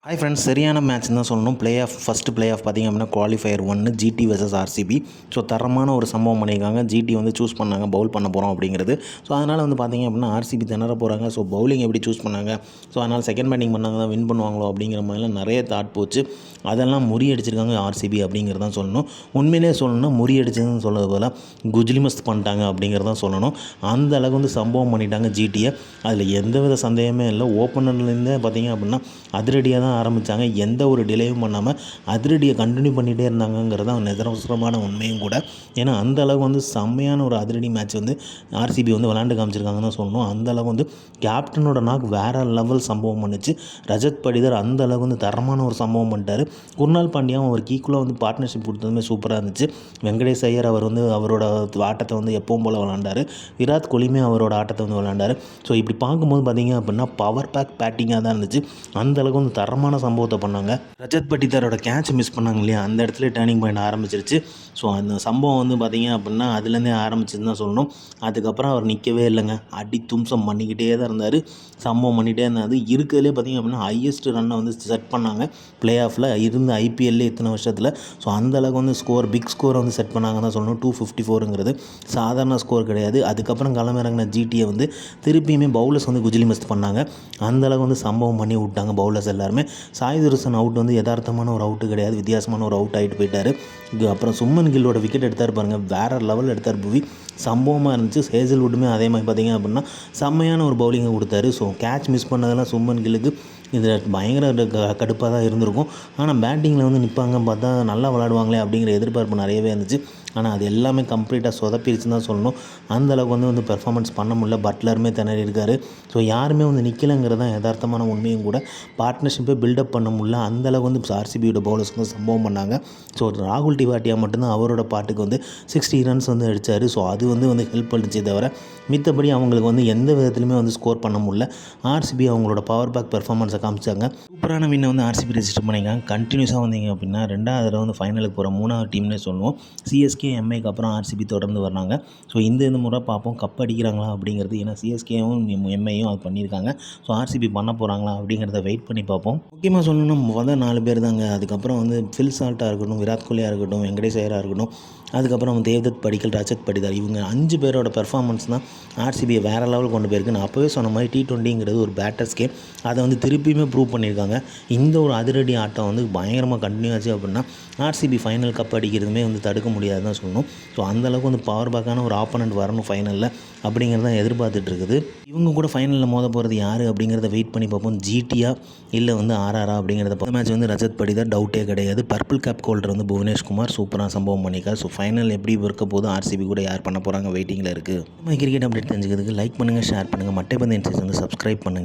Hi friends, சரியான மேட்ச்னு தான் சொல்லணும். ஃபஸ்ட்டு ப்ளே ஆஃப் பார்த்திங்க அப்படின்னா qualifier 1 GT versus RCB. So தரமான ஒரு சம்பவம் பண்ணியிருக்காங்க. ஜிடி வந்து சூஸ் பண்ணாங்க பவுல் பண்ண போகிறோம் அப்படிங்கிறது. ஸோ அதனால் வந்து பார்த்திங்க அப்படின்னா ஆர்சிபி திணற போகிறாங்க. ஸோ பவுலிங் எப்படி சூஸ் பண்ணாங்க, ஸோ அதனால் செகண்ட் பேட்டிங் பண்ணாங்க தான் வின் பண்ணுவாங்களோ அப்படிங்கிற மாதிரிலாம் நிறைய தாட் போச்சு. அதெல்லாம் முறியடிச்சிருக்காங்க ஆர்சிபி அப்படிங்கிறதான் சொல்லணும். உண்மையிலே சொல்லணும்னா முறியடிச்சதுன்னு சொல்கிறது போல் குஜ்லிமஸ்த் பண்ணிட்டாங்க அப்படிங்கிறதான் சொல்லணும். அந்த அளவுக்கு வந்து சம்பவம் பண்ணிட்டாங்க ஜிடியை. அதில் எந்தவித சந்தேகமே இல்லை. ஓப்பனர்லேருந்தே பார்த்திங்க அப்படின்னா அதிரடியாக தான் ஆரம்பித்தாங்க. எந்த ஒரு டிலேயும் பண்ணாமல் அதிரடியை கண்டினியூ பண்ணிகிட்டே இருந்தாங்கங்கிறது தான் நிதர்சனமான உண்மையும் கூட. ஏன்னா அந்த அளவுக்கு வந்து செம்மையான ஒரு அதிரடி மேட்ச் வந்து ஆர்சிபி வந்து விளாண்டு காமிச்சிருக்காங்கன்னு தான் சொல்லணும். அந்த அளவுக்கு வந்து கேப்டனோட நாக் வேறு லெவல் சம்பவம் பண்ணிச்சு. ரஜத் படிதர் அந்த அளவுக்கு வந்து தரமான ஒரு சம்பவம் பண்ணிட்டார். குர்னால் பாண்டியாவும் ஒரு ஈக்குவலாக வந்து பார்ட்னர்ஷிப் கொடுத்ததுமே சூப்பராக இருந்துச்சு. வெங்கடேஷ் ஐயர் அவர் வந்து அவரோட ஆட்டத்தை வந்து எப்பவும் போல் விளாண்டார். விராட் கோலியுமே அவரோட ஆட்டத்தை வந்து விளாண்டார். ஸோ இப்படி பார்க்கும்போது பார்த்திங்க அப்படின்னா பவர் பேக் பேட்டிங்காக தான் இருந்துச்சு. அந்தளவுக்கு வந்து தரமான சம்பவத்தை பண்ணாங்க. ரஜத் படிதாரோட கேட்ச் மிஸ் பண்ணாங்க இல்லையா, அந்த இடத்துல டேர்னிங் பாயிண்ட் ஆரம்பிச்சிருச்சு. ஸோ அந்த சம்பவம் வந்து பார்த்திங்க அப்படின்னா அதுலேருந்தே ஆரம்பிச்சுன்னு தான் சொல்லணும். அதுக்கப்புறம் அவர் நிற்கவே இல்லைங்க. அடி தும்சம் பண்ணிக்கிட்டே தான் இருந்தார். சம்பவம் பண்ணிகிட்டே இருந்தார். இருக்கிறதுலே பார்த்திங்க அப்படின்னா ஹையஸ்ட் ரன்னை வந்து செட் பண்ணாங்க ப்ளே ஆஃபில் இருந்து ஐபிஎல்லே இத்தனை வருஷத்தில். ஸோ அந்தளவுக்கு வந்து பிக் ஸ்கோரை வந்து செட் பண்ணாங்க தான் சொல்லணும். 254ங்கிறது சாதாரண ஸ்கோர் கிடையாது. அதுக்கப்புறம் களமிறங்கின ஜிடியை வந்து திருப்பியுமே பவுலர்ஸ் வந்து குஜ்லிமஸ்த் பண்ணாங்க. அந்தளவுக்கு வந்து சம்பவம் பண்ணி விட்டாங்க பவுலர்ஸ் எல்லாருமே. சாய் துருசன் அவுட் வந்து யதார்த்தமான ஒரு அவுட்டு கிடையாது, வித்தியாசமான ஒரு அவுட் ஆகிட்டு போயிட்டார். அப்புறம் சும்மன் கில்லோட விக்கெட் எடுத்தார் பாருங்கள், வேறு லெவல் எடுத்தார் புவி. சம்பவமாக இருந்துச்சு. ஹேசல்வுட்டுமே அதே மாதிரி பார்த்திங்க அப்படின்னா செம்மையான ஒரு பவுலிங்கை கொடுத்தாரு. ஸோ கேட்ச் மிஸ் பண்ணதெல்லாம் சும்மன் கில்லுக்கு இதில் பயங்கர கடுப்பாக தான் இருந்திருக்கும். ஆனால் பேட்டிங்கில் வந்து நிற்பாங்க பார்த்தா நல்லா விளாடுவாங்களே அப்படிங்கிற எதிர்பார்ப்பு நிறையவே இருந்துச்சு. ஆனால் அது எல்லாமே கம்ப்ளீட்டாக சொதப்பிடுச்சுன்னு தான் சொல்லணும். அந்தளவுக்கு வந்து பெர்ஃபார்மன்ஸ் பண்ண முடியல. பட்லருமே திணறி இருக்கார். ஸோ யாருமே வந்து நிற்கலைங்கிறது தான் யதார்த்தமான உண்மையும் கூட. பார்ட்னர்ஷிப்பை பில்டப் பண்ண முடியல. அந்தளவுக்கு வந்து ஆர்சிபியோட பவுலர்ஸ் வந்து சம்பவம் பண்ணாங்க. ஸோ ராகுல் டிவாட்டியா மட்டும்தான் அவரோட பாட்டுக்கு வந்து 60 ரன்ஸ் வந்து அடித்தார். ஸோ அது வந்து ஹெல்ப் பண்ணிச்சே தவிர மித்தபடி அவங்களுக்கு வந்து எந்த விதத்துலையுமே வந்து ஸ்கோர் பண்ண முடியல. ஆர்சிபி அவங்களோட பவர் பேக் பெர்ஃபார்மன்ஸை காமிச்சாங்க. சூப்பரான வின்னை வந்து ஆர்சிபி ரெஜிஸ்டர் பண்ணியிருக்காங்க. கண்டினியூஸாக வந்தீங்க அப்படின்னா 2வது தடவை வந்து ஃபைனலுக்கு போகிற 3வது டீம்னே சொல்லுவோம். சிஎஸ்கே எம்ஐக்கு அப்புறம் ஆர்சிபி தொடர்ந்து வர்றாங்க. ஸோ இந்த முறை பார்ப்போம் கப் அடிக்கிறாங்களா அப்படிங்கிறது. ஏன்னா சிஎஸ்கேவும் எம்ஐயும் அது பண்ணியிருக்காங்க. ஸோ ஆர்சிபி பண்ண போகிறாங்களா அப்படிங்கிறத வெயிட் பண்ணி பார்ப்போம். முக்கியமாக சொல்லணும்னா முதல் 4 பேர் தாங்க. அதுக்கப்புறம் வந்து ஃபில் சால்ட்டாக இருக்கட்டும், விராட் கோலியாக இருக்கட்டும், வெங்கடேஷ் ஐயராக இருக்கட்டும், அதுக்கப்புறம் தேவ்தத் படிக்கல், ரஜத் படிதார், இவங்க 5 பேரோட பெர்ஃபார்மன்ஸ் தான் ஆர்சிபியை வேறு லெவல் கொண்டு போயிருக்கு. நான் அப்போவே சொன்ன மாதிரி T20ங்கிறது ஒரு பேட்டர்ஸ் கேம். அதை வந்து திருப்பியுமே ப்ரூவ் பண்ணியிருக்காங்க. இந்த ஒரு அதிரடி ஆட்டம் வந்து பயங்கரமாக கண்டினியூ ஆச்சு அப்படின்னா ஆர்சிபி ஃபைனல் கப் அடிக்கிறதுமே வந்து தடுக்க முடியாது தான் சொல்லணும். ஸோ அந்தளவுக்கு வந்து பவர் பேக்கான ஒரு ஆப்போனண்ட் வரணும் ஃபைனலில் அப்படிங்கிறத எதிர்பார்த்துட்டு இருக்குது. இவங்க கூட ஃபைனலில் மோத போகிறது யார் அப்படிங்கிறத வெயிட் பண்ணி பார்ப்போம். ஜிடியா இல்லை வந்து ஆர்ஆரா அப்படிங்கிறத மேட்ச் வந்து ரஜத் படிதார் டவுட்டே கிடையாது. பர்பிள் கேப் ஹோல்டர் வந்து புவனேஷ்குமார் சூப்பராக சம்பவம் பண்ணிக்கார். ஸோ ஃபைனல் எப்படி இருக்க போது, ஆர்சிபி கூட யார் பண்ண போகிறாங்க வெயிட்டிங்கில் இருக்குது. கிரிக்கெட் அப்டேட் தெரிஞ்சுக்கிறதுக்கு லைக் பண்ணுங்கள், ஷேர் பண்ணுங்கள், மட்டைப்பந்து இன்ஸ்டேஸ் வந்து சப்ஸ்கிரைப் பண்ணுங்கள்.